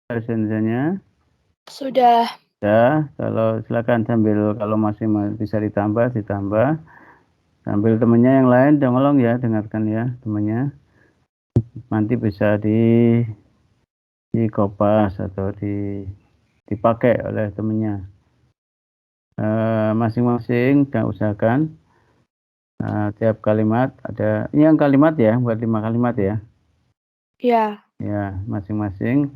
Senjanya? Sudah. Ya, kalau silakan sambil kalau masih bisa ditambah, sambil temennya yang lain tolong ya dengarkan ya temennya. Nanti bisa dikopas atau dipakai oleh temennya. Masing-masing dan usahakan tiap kalimat ada ini yang kalimat ya, buat 5 kalimat ya. Ya. Ya, masing-masing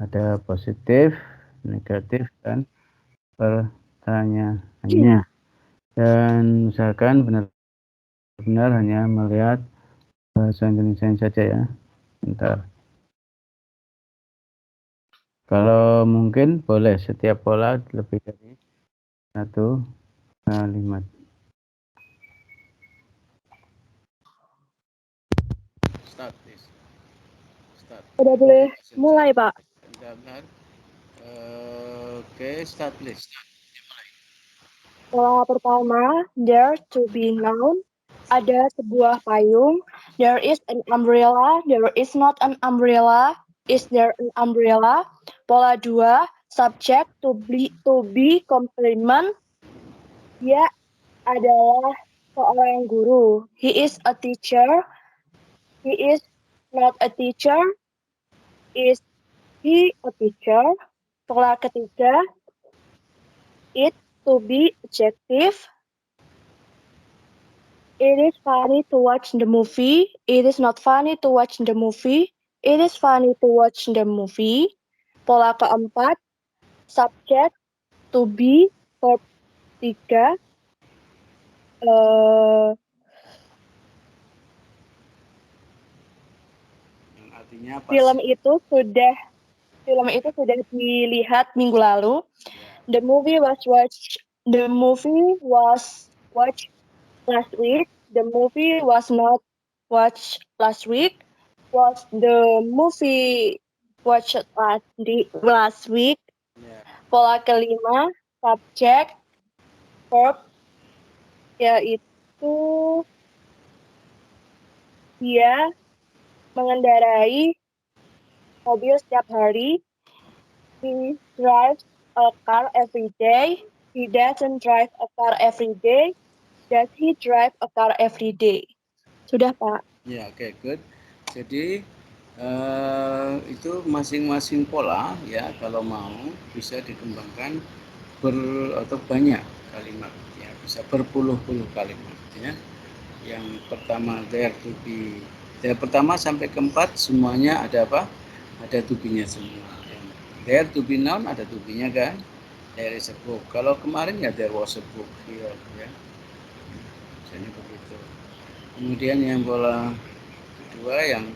ada positif, negatif, dan pertanyaannya. Dan usahakan benar-benar hanya melihat bahasa Indonesia saja ya. Bentar. Kalau mungkin boleh setiap pola lebih dari satu kalimat. Start, please. Start. Sudah boleh mulai, Pak. Bentar. Oke, start, please. Pola pertama, there to be noun. Ada sebuah payung. There is an umbrella. There is not an umbrella. Is there an umbrella? Pola 2, subject to be complement. Dia adalah seorang guru. He is a teacher. He is not a teacher. Is he a teacher? Pola ketiga, it to be adjective. It is funny to watch the movie. It is not funny to watch the movie. It is funny to watch the movie. Pola keempat, subject to be, verb 3. Artinya apa? Film itu sudah dilihat minggu lalu. The movie was watched last week. The movie was not watched last week. Was the movie watched last week? Pola kelima, subject, verb, yaitu dia mengendarai mobil setiap hari. He drives a car every day. He doesn't drive a car every day. Does he drive a car every day? Sudah, Pak. Ya, oke, good. Jadi itu masing-masing pola ya kalau mau bisa dikembangkan atau banyak kalimat ya, bisa berpuluh-puluh kalimat ya. Yang pertama there to be, dari pertama sampai keempat semuanya ada apa? Ada to be-nya semua. There to be noun ada to be-nya kan? There is a book. Kalau kemarin ya there was a book here ya. Misalnya begitu. Kemudian yang pola kedua yang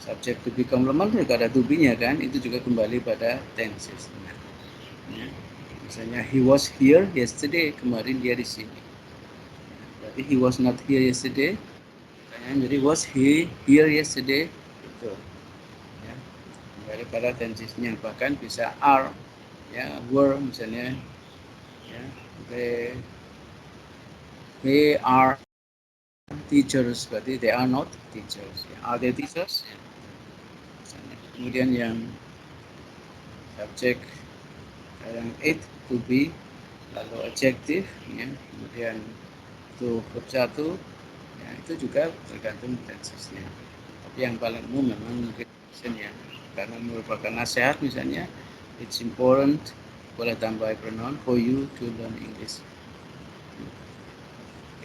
subject to be complement juga ada to be-nya kan? Itu juga kembali pada tenses. Ya. Misalnya he was here yesterday, kemarin dia di sini. Berarti he was not here yesterday. Jadi was he here yesterday? Betul. Ya. Kembali pada tensesnya, bahkan bisa are ya, were misalnya ya, they are teachers, berarti they are not teachers ya. Are they teachers ya. Kemudian yang subjek yang it to be, lalu adjective ya. Kemudian itu verb 1 ya, itu juga tergantung tensesnya, tapi yang paling umum memang mungkin ya, karena merupakan nasihat misalnya it's important, boleh tambah pronoun for you to learn English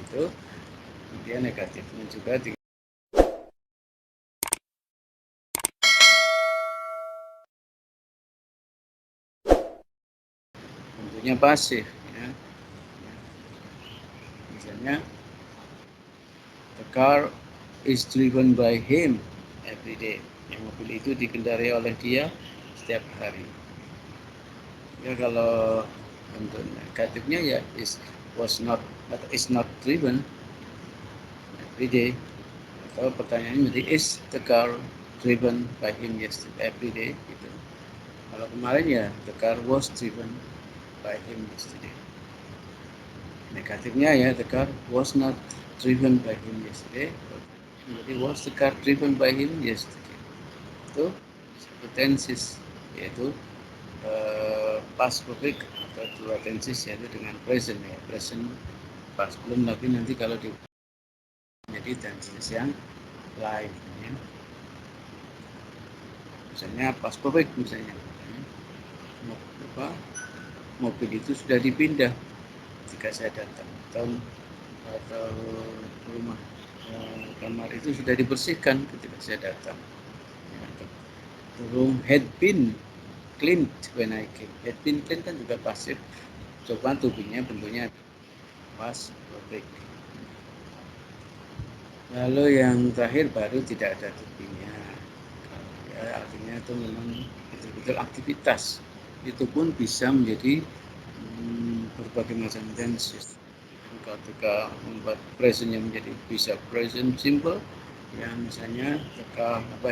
itu. Kemudian negatifnya juga tentunya pasif ya. Misalnya the car is driven by him every day, yang mobil itu dikendarai oleh dia setiap hari ya. Kalau untuk negatifnya ya is not driven every day, atau pertanyaannya jadi is the car driven by him yesterday every day gitu. Kalau kemarin ya the car was driven by him yesterday. Negatifnya ya the car was not driven by him yesterday. Jadi was the car driven by him yesterday. Itu satu tenses yaitu past perfect atau dua tenses, yaitu dengan present ya, present past. Belum lagi nanti kalau menjadi tenses yang lain ya. Misalnya past perfect misalnya mobil itu sudah dipindah ketika saya datang, atau rumah kamar itu sudah dibersihkan ketika saya datang. The room had been cleaned when I came. Had been cleaned kan juga pasif. Coba tubuhnya bentuknya was perfect. Lalu yang terakhir baru tidak ada tubuhnya. Ya, artinya itu memang betul-betul aktivitas. Itu pun bisa menjadi berbagai macam tenses. Ketika membuat presentnya menjadi bisa present simple, ya misalnya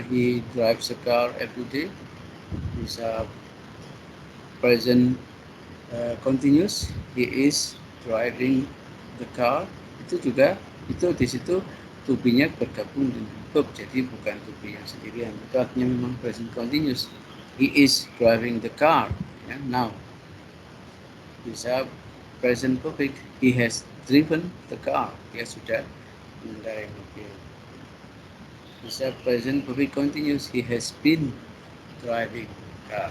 he drives a car every day, bisa present continuous, he is driving the car. Itu juga itu di situ to be-nya bergabung dengan verb, jadi bukan to be yang sendirian. Itu artinya memang present continuous. He is driving the car ya, now. Bisa present perfect, he has driven the car, dia sudah mengendarai mobil. Bisa present perfect continuous, he has been driving the car.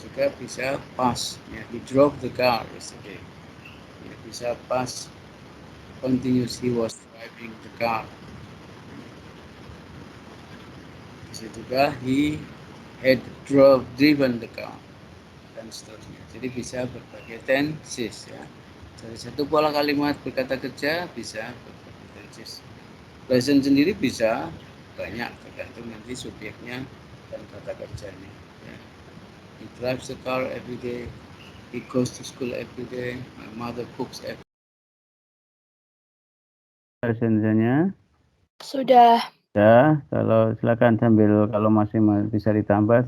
Juga bisa past, ya, he drove the car yesterday. Ya, bisa past continuous, he was driving the car. Bisa juga he had driven the car, dan seterusnya. Jadi bisa berbagai tenses ya. Dari satu pola kalimat berkata kerja bisa berbagai tenses. Present sendiri bisa banyak, tergantung nanti subjeknya dan kata kerjanya. Ya. He drives the car every day. He goes to school every day. My mother cooks every day. Senjanya Sudah. ya, kalau silakan sambil kalau masih bisa ditambah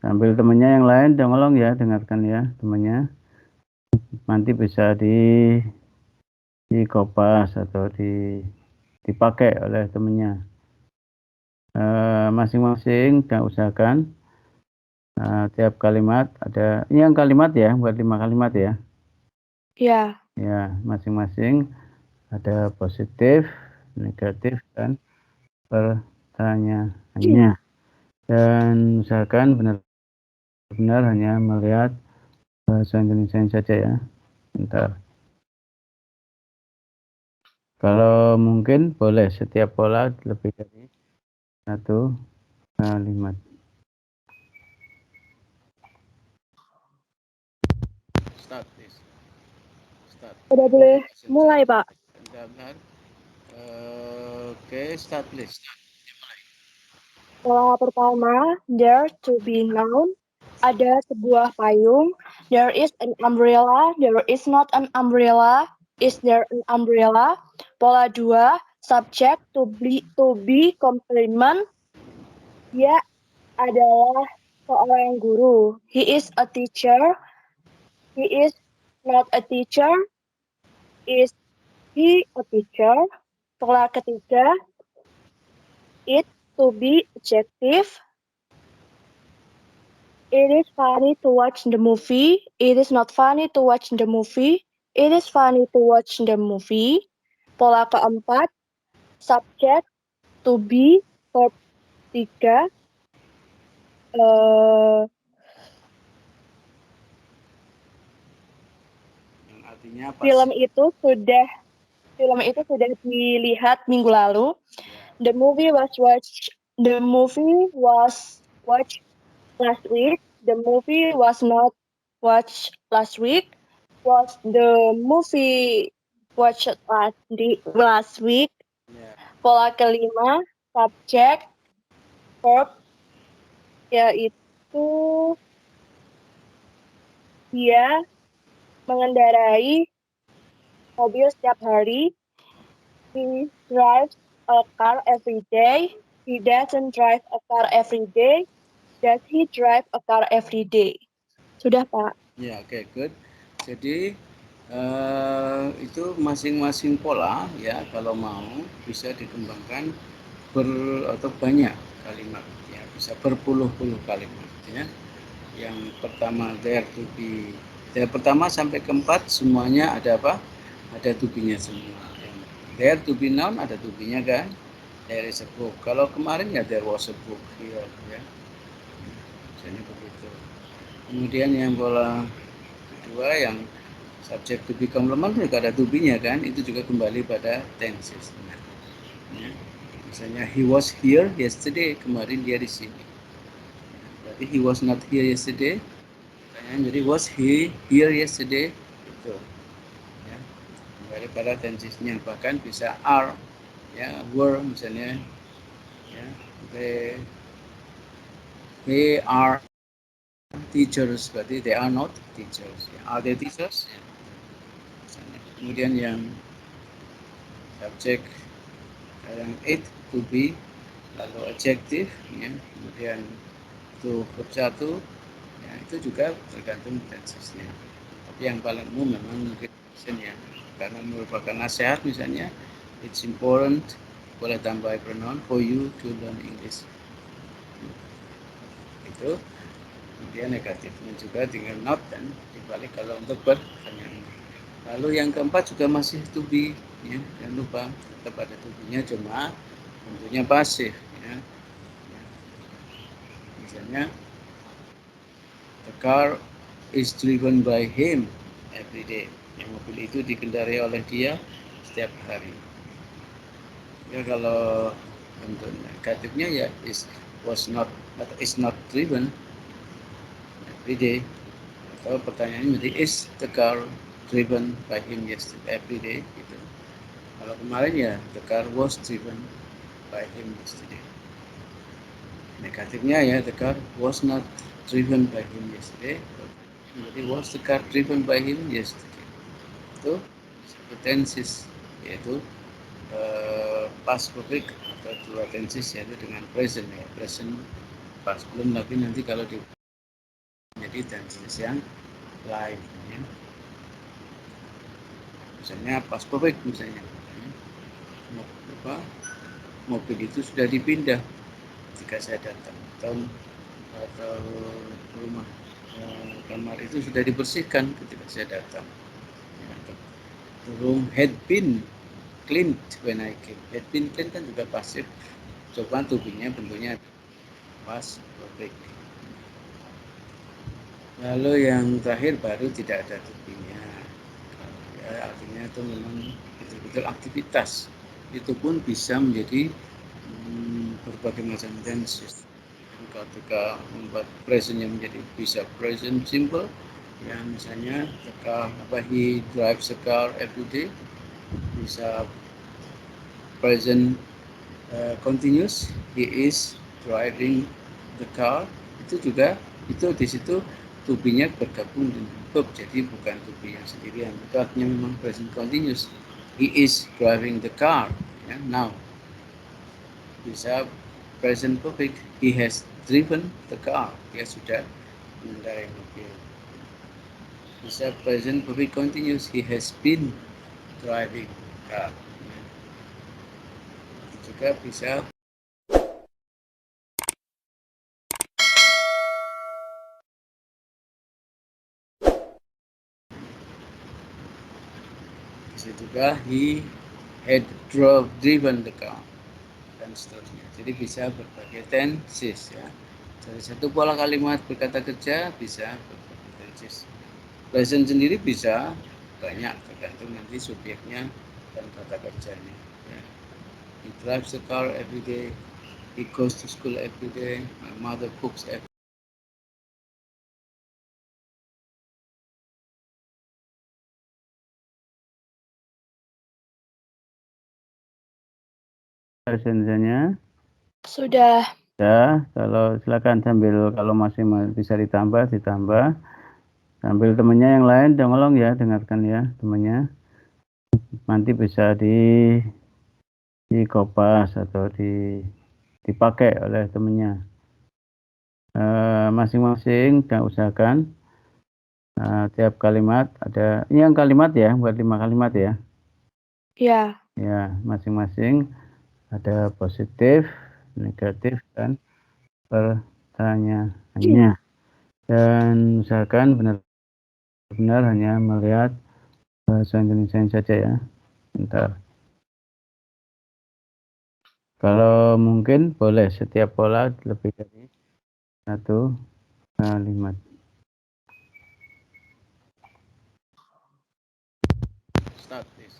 sambil temennya yang lain tolong ya dengarkan ya temennya, nanti bisa dikopas atau dipakai oleh temennya. Masing-masing dan usahakan tiap kalimat ada ini yang kalimat ya, buat 5 kalimat ya. Ya. Ya, masing-masing ada positif, negatif, dan pertanyaannya. Dan usahakan benar-benar hanya melihat bahasa Indonesia saja ya. Bentar. Kalau mungkin boleh setiap pola lebih dari satu kalimat. Start, please. Start. Sudah boleh mulai, Pak. Bentar. Oke, start, please. Pola pertama, there to be noun. Ada sebuah payung. There is an umbrella. There is not an umbrella. Is there an umbrella? Pola 2, subject to be complement. Dia adalah seorang guru. He is a teacher. He is not a teacher. Is he a teacher? Pola ketiga, it to be adjective. It is funny to watch the movie. It is not funny to watch the movie. It is funny to watch the movie. Pola keempat, subject to be, verb 3. Artinya apa? Film itu sudah dilihat minggu lalu. The movie was watched last week. The movie was not watched last week. Was the movie watched last week? Yeah. Pola kelima, subject, verb, yaitu dia mengendarai mobil setiap hari. He drives a car every day. He doesn't drive a car every day. Does he drive a car every day? Sudah, Pak. Ya, oke, good. Jadi itu masing-masing pola ya, kalau mau bisa dikembangkan atau banyak kalimat ya, bisa berpuluh-puluh kalimat ya. Yang pertama there to be, dari pertama sampai keempat semuanya ada apa? Ada to be-nya semua. Yang there to be noun ada to be-nya kan? There is a book. Kalau kemarin ya there was a book here ya. Misalnya begitu. Kemudian yang pola kedua yang subject to be complement juga ada to be-nya kan? Itu juga kembali pada tenses. Nah, ya. Misalnya he was here yesterday, kemarin dia di sini. Berarti he was not here yesterday. Jadi was he here yesterday? Itu. Ya. Kembali pada tensesnya, bahkan bisa are ya, were misalnya ya. They are teachers, berarti they are not teachers. Ya. Are they teachers? Ya. Misalnya. Kemudian yang subjek yang it to be, lalu adjective ya. Kemudian to verb satu ya, itu juga tergantung tensesnya. Tapi yang paling umum memang mungkin ya, karena merupakan nasihat misalnya it's important, boleh tambah pronoun for you to learn English. Itu. Kemudian negatifnya juga tinggal not dan dibalik kalau untuk pertanyaan. Lalu yang keempat juga masih to be ya, jangan lupa tetap ada to be-nya, cuma bentuknya pasif ya. Misalnya the car is driven by him every day. Yang mobil itu dikendarai oleh dia setiap hari. Ya kalau untuk negatifnya ya is not driven every day. Atau pertanyaannya menjadi is the car driven by him yesterday every day gitu. Kalau kemarin ya the car was driven by him yesterday. Negatifnya ya the car was not driven by him yesterday. Jadi was the car driven by him yesterday. Itu tenses, yaitu past perfect atau dua tenses, yaitu dengan present ya, present past. Belum lagi nanti kalau jadi tenses yang lain ya. Misalnya past perfect misalnya mobil itu sudah dipindah ketika saya datang, atau rumah kamar itu sudah dibersihkan ketika saya datang. The room had been cleaned when I came. Had been cleaned kan juga pasif. Coba tubuhnya bentuknya was perfect. Lalu yang terakhir baru tidak ada tubuhnya. Ya, artinya itu memang betul-betul aktivitas. Itu pun bisa menjadi berbagai macam tenses. Ketika membuat presentnya menjadi bisa present simple, ya misalnya he drives a car every day, bisa present continuous, he is driving the car. Itu juga itu di situ to be-nya bergabung dengan verb, jadi bukan to be yang sendirian. Itu artinya memang present continuous. He is driving the car ya, now. Bisa present perfect, he has driven the car, dia sudah mengendarai mobil. Bisa present perfect continuous, he has been driving the car. Juga bisa juga he had driven the car dan seterusnya. Jadi bisa berbagai tenses ya. Dari satu pola kalimat berkata kerja bisa berbagai tenses. Present sendiri bisa banyak, tergantung nanti subjeknya dan kata kerjanya. Ya. He drives the car every day. He goes to school every day. My mother cooks every day. Presentnya Sudah. ya, kalau silakan sambil kalau masih bisa ditambah. Sambil temennya yang lain tolong ya dengarkan ya temennya. Nanti bisa dikopas atau dipakai oleh temennya. Masing-masing dan usahakan tiap kalimat ada ini yang kalimat ya, buat 5 kalimat ya. Ya. Ya, masing-masing ada positif, negatif dan pertanyaannya. Dan misalkan benar-benar hanya melihat bahasa Indonesia saja ya. Bentar. Kalau mungkin boleh setiap pola lebih dari satu kalimat. Start, please.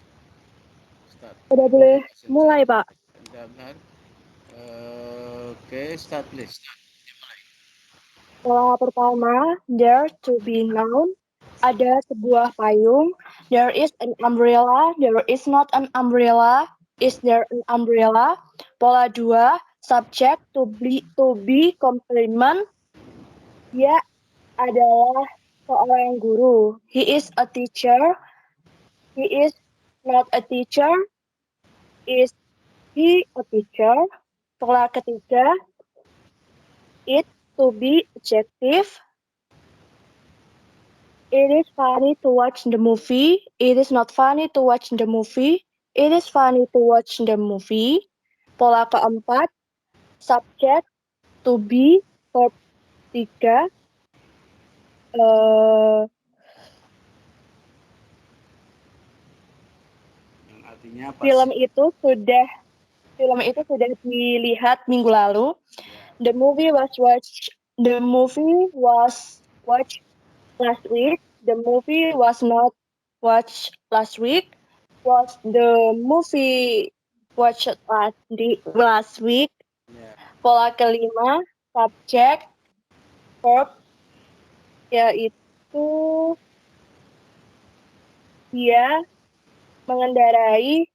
Start. Udah boleh mulai, Pak. Bentar. Oke, start, please. Pola pertama, there to be noun. Ada sebuah payung. There is an umbrella. There is not an umbrella. Is there an umbrella? Pola 2, subject to be complement. Dia adalah seorang guru. He is a teacher. He is not a teacher. Is he a teacher? Pola ketiga, it to be adjective. It is funny to watch the movie. It is not funny to watch the movie. It is funny to watch the movie. Pola keempat, subject to be, verb 3. Yang artinya apa? Film itu sudah dilihat minggu lalu. The movie was watched last week. The movie was not watched last week. Was the movie watched last week? Ya. Pola kelima, subject, verb, yaitu dia mengendarai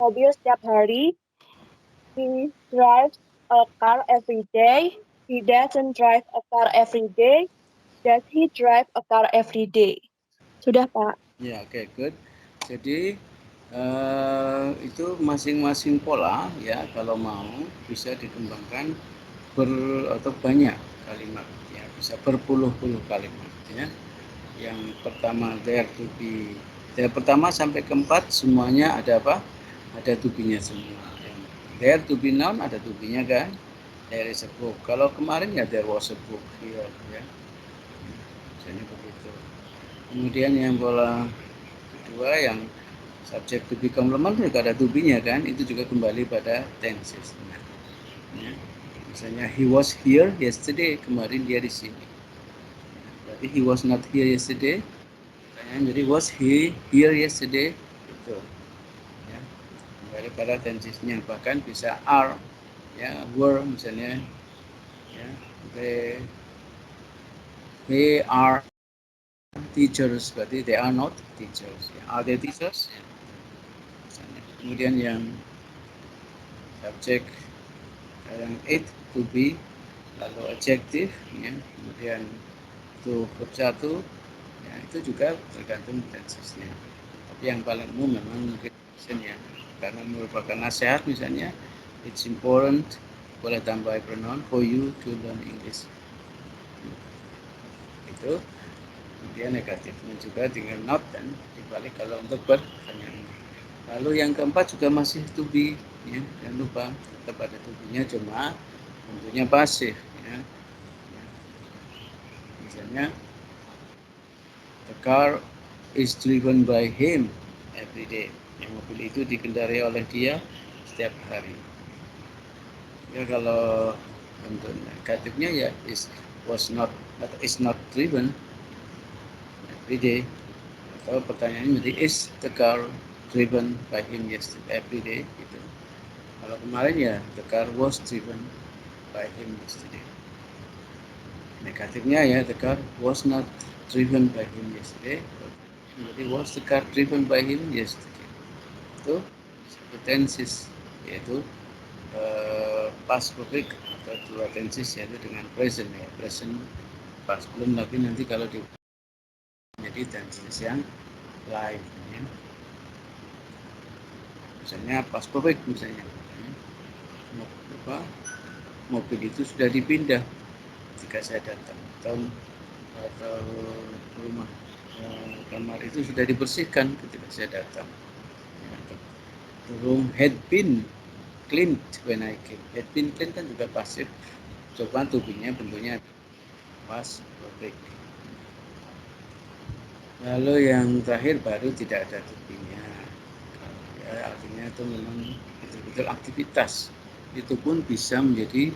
mobil setiap hari. He drives a car every day. He doesn't drive a car every day. Does he drive a car every day? Sudah, Pak. Ya, oke, good. Jadi itu masing-masing pola ya kalau mau bisa dikembangkan atau banyak kalimat ya, bisa berpuluh-puluh kalimat ya. Yang pertama there to be, dari pertama sampai keempat semuanya ada apa? Ada to be-nya semua. Yang there to be noun ada to be-nya kan? There is a book. Kalau kemarin ya there was a book here ya. Misalnya begitu. Kemudian yang pola kedua yang subject to be complement juga ada to be-nya kan? Itu juga kembali pada tenses. Ya. Misalnya he was here yesterday, kemarin dia di sini. Berarti he was not here yesterday. Jadi was he here yesterday? Itu. Ya. Kembali pada tensesnya, bahkan bisa are ya, were misalnya ya, they are teachers, berarti they are not teachers ya. Are they teachers ya. Misalnya. Kemudian yang subjek yang it to be, lalu adjective ya, kemudian itu verb 1 ya, itu juga tergantung tensesnya, tapi yang paling umum memang mungkin ya, karena merupakan nasihat misalnya it's important, boleh tambah pronoun for you to learn English itu. Kemudian negatifnya juga dengan not dan dibalik kalau untuk pertanyaan. Lalu yang keempat juga masih to be ya, jangan lupa tetap ada to be-nya, cuma bentuknya pasif ya. Misalnya the car is driven by him every day, yang mobil itu dikendarai oleh dia setiap hari ya. Kalau bentuk negatifnya ya is not driven every day, atau pertanyaannya menjadi is the car driven by him yesterday every day gitu. Kalau kemarin ya the car was driven by him yesterday. Negatifnya ya the car was not driven by him yesterday. Jadi was the car driven by him yesterday. Itu tenses, yaitu past perfect atau dua tenses, yaitu dengan present ya, present past, belum lagi nanti kalau jadi tenses yang lain ya. Misalnya past perfect misalnya mobil itu sudah dipindah ketika saya datang, atau rumah kamar itu sudah dibersihkan ketika saya datang. The room had been cleaned when I came. Had been cleaned kan juga pasif, coba tubinya bentuknya was perfect. Lalu yang terakhir baru tidak ada tubinya, ya, artinya itu memang betul-betul aktivitas. Itu pun bisa menjadi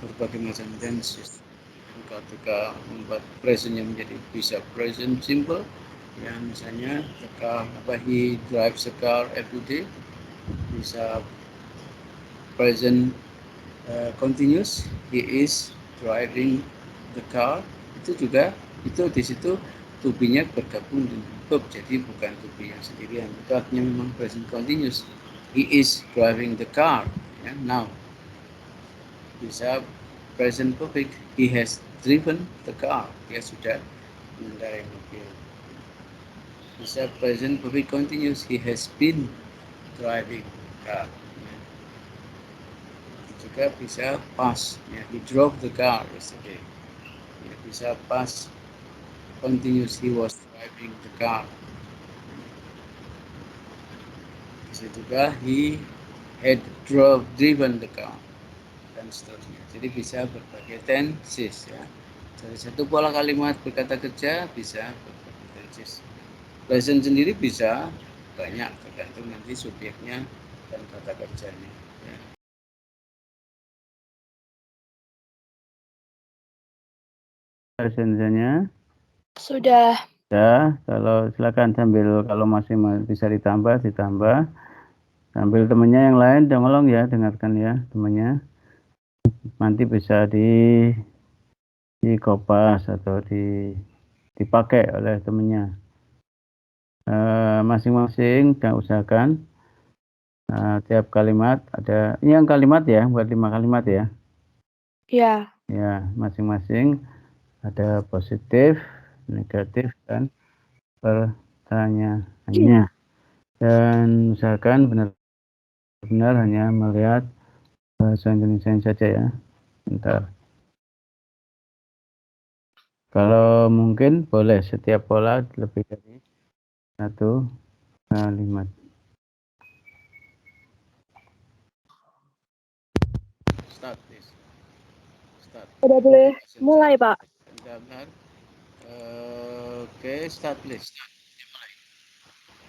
berbagai macam tenses. Ketika membuat presentnya menjadi bisa present simple, ya misalnya he drives a car every day, bisa present continuous, he is driving the car. Itu juga itu di situ tubinya bergabung dengan verb, jadi bukan tubi yang sendirian. Itu artinya memang present continuous. He is driving the car, ya, now. Bisa present perfect, he has driven the car, dia sudah mengendarai mobil. Bisa present perfect continuous, he has been driving the car. Juga bisa past, ya, he drove the car yesterday. Ya, bisa past continuous, he was driving the car. Bisa juga he had driven the car, dan seterusnya. Jadi bisa berbagai tenses, ya. Dari satu pola kalimat berkata kerja bisa berbagai tenses. Present sendiri bisa banyak, tergantung nanti subjeknya dan kata kerjanya, ya. Presentnya Sudah. ya, kalau silakan sambil kalau masih bisa ditambah sambil temennya yang lain tolong ya dengarkan ya temennya, nanti bisa di kopas atau dipakai oleh temennya. Masing-masing dan usahakan tiap kalimat ada ini yang kalimat ya, buat 5 kalimat ya. Ya. Ya, masing-masing ada positif, negatif, dan pertanyaannya. Dan usahakan benar-benar hanya melihat bahasa Indonesia saja ya. Bentar. Kalau mungkin boleh setiap pola lebih dari satu kalimat. Start, please. Start. Sudah boleh mulai, Pak. Bentar. Oke, start, please.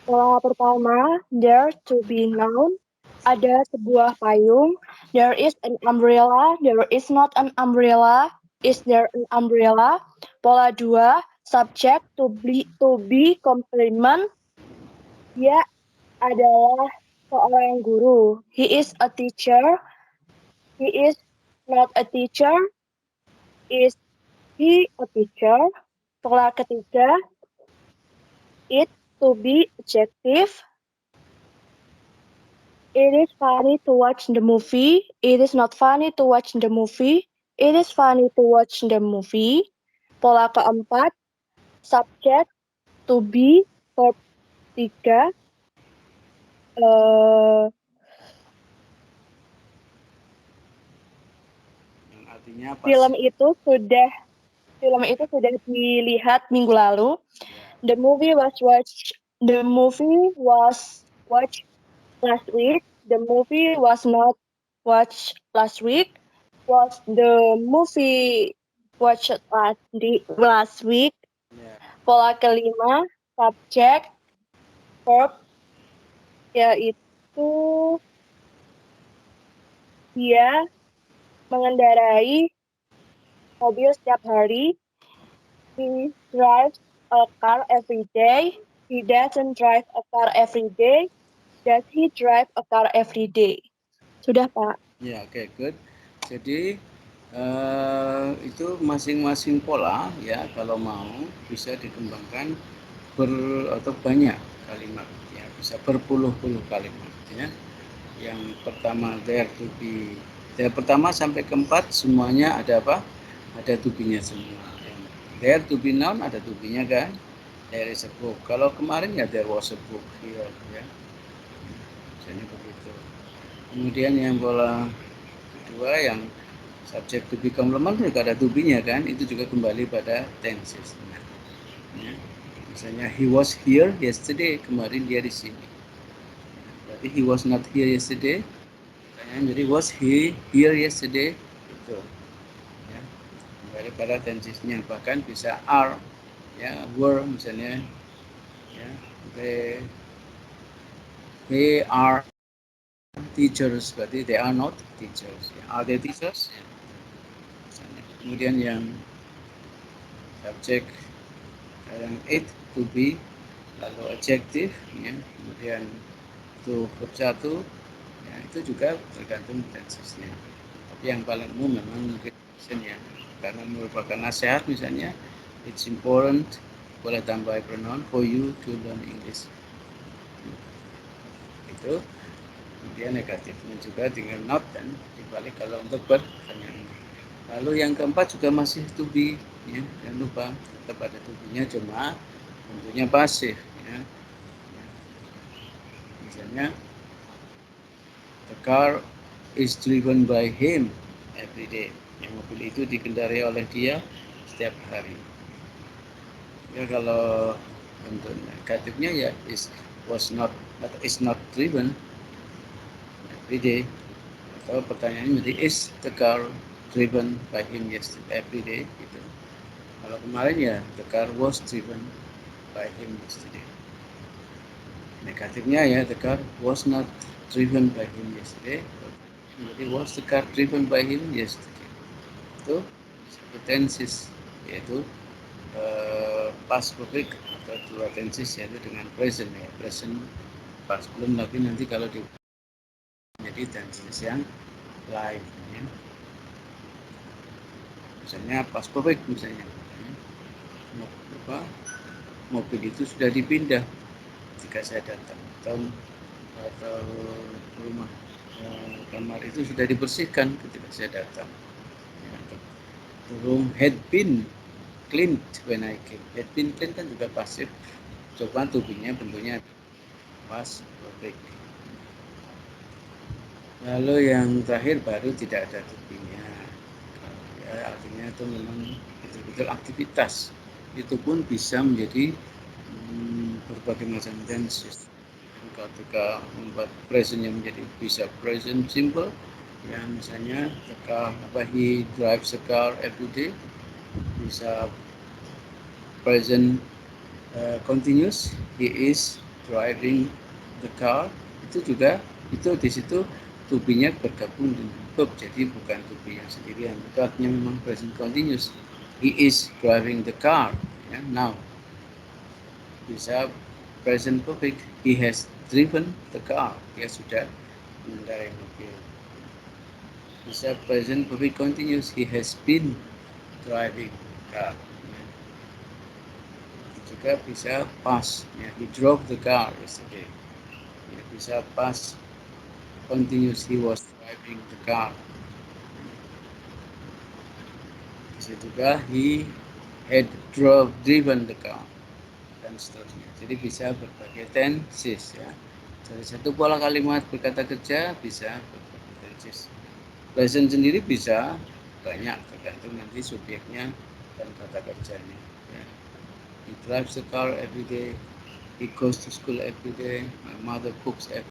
Pola pertama, there to be noun. Ada sebuah payung. There is an umbrella. There is not an umbrella. Is there an umbrella? Pola 2, subject to be complement. Dia adalah seorang guru. He is a teacher. He is not a teacher. Is he a teacher? Pola ketiga, it to be adjective. It is funny to watch the movie. It is not funny to watch the movie. It is funny to watch the movie. Pola keempat, subject to be, verb 3. Yang artinya apa? Film itu sudah dilihat minggu lalu. The movie was watched last week. The movie was not watched last week. Was the movie watched last week? Ya. Pola kelima, subject, verb, yaitu dia mengendarai mobil setiap hari. He drives a car every day. He doesn't drive a car every day. Does he drive a car every day? Sudah, Pak. Ya, oke, good. Jadi itu masing-masing pola ya kalau mau bisa dikembangkan atau banyak kalimat ya, bisa berpuluh-puluh kalimat ya. Yang pertama there to be, dari pertama sampai keempat semuanya ada apa? Ada to be-nya semua. There to be noun ada to be-nya kan? There is a book. Kalau kemarin ya there was a book here ya. Misalnya begitu. Kemudian yang pola kedua yang subject to be complement juga ada to be-nya kan? Itu juga kembali pada tenses. Ya. Misalnya he was here yesterday, kemarin dia di sini. Berarti he was not here yesterday. Jadi was he here yesterday? itu ya, kembali pada tensesnya. Bahkan bisa are ya, were misalnya ya, they are teachers, berarti they are not teachers ya. Are they teachers ya, misalnya. Kemudian yang subjek yang it to be, lalu adjective ya, kemudian to verb 1 ya, itu juga tergantung tensesnya. Tapi yang paling umum memang mungkin ya, karena merupakan nasihat misalnya, it's important, boleh tambah pronoun for you to learn English itu. Kemudian negatifnya juga tinggal not dan dibalik kalau untuk pertanyaan. Lalu yang keempat juga masih to be ya, jangan lupa tetap ada to be-nya, cuma bentuknya pasif ya. Misalnya the car is driven by him every day, yang mobil itu dikendarai oleh dia setiap hari ya. Kalau bentuk negatifnya ya is not driven every day, atau pertanyaannya menjadi is the car driven by him yesterday every day gitu. Kalau kemarin ya the car was driven by him yesterday. Negatifnya ya the car was not driven by him yesterday. Jadi was the car driven by him yesterday. Itu satu tenses, yaitu past perfect atau dua tenses, yaitu dengan present ya, present past. Belum lagi nanti kalau di jadi tenses yang lain ya. Misalnya past perfect misalnya mobil itu sudah dipindah ketika saya datang, atau rumah kamar itu sudah dibersihkan ketika saya datang ya. The room had been cleaned when I came. Had been cleaned kan juga pasif, coba tubuhnya bentuknya past perfect. Lalu yang terakhir baru tidak ada tubuhnya ya, artinya itu memang betul-betul aktivitas. Itu pun bisa menjadi berbagai macam tenses. Ketika membuat presentnya menjadi bisa present simple ya, misalnya he drives a car every day, bisa present continuous, he is driving the car. Itu juga itu di situ to be-nya bergabung dengan verb, jadi bukan to be yang sendirian, itu artinya memang present continuous. He is driving the car ya, now. Bisa present perfect, he has driven the car, dia sudah mengendarai mobil. Bisa present perfect continuous, he has been driving the car. Juga bisa past ya, he drove the car yesterday ya. Bisa past continuous, he was driving the car. Bisa juga he had driven the car, dan seterusnya. Jadi bisa berbagai tenses ya. Dari satu pola kalimat berkata kerja bisa berbagai tenses. Present sendiri bisa banyak, tergantung nanti subjeknya dan kata kerjanya ya. He drives the car every day, he goes to school every day, my mother cooks every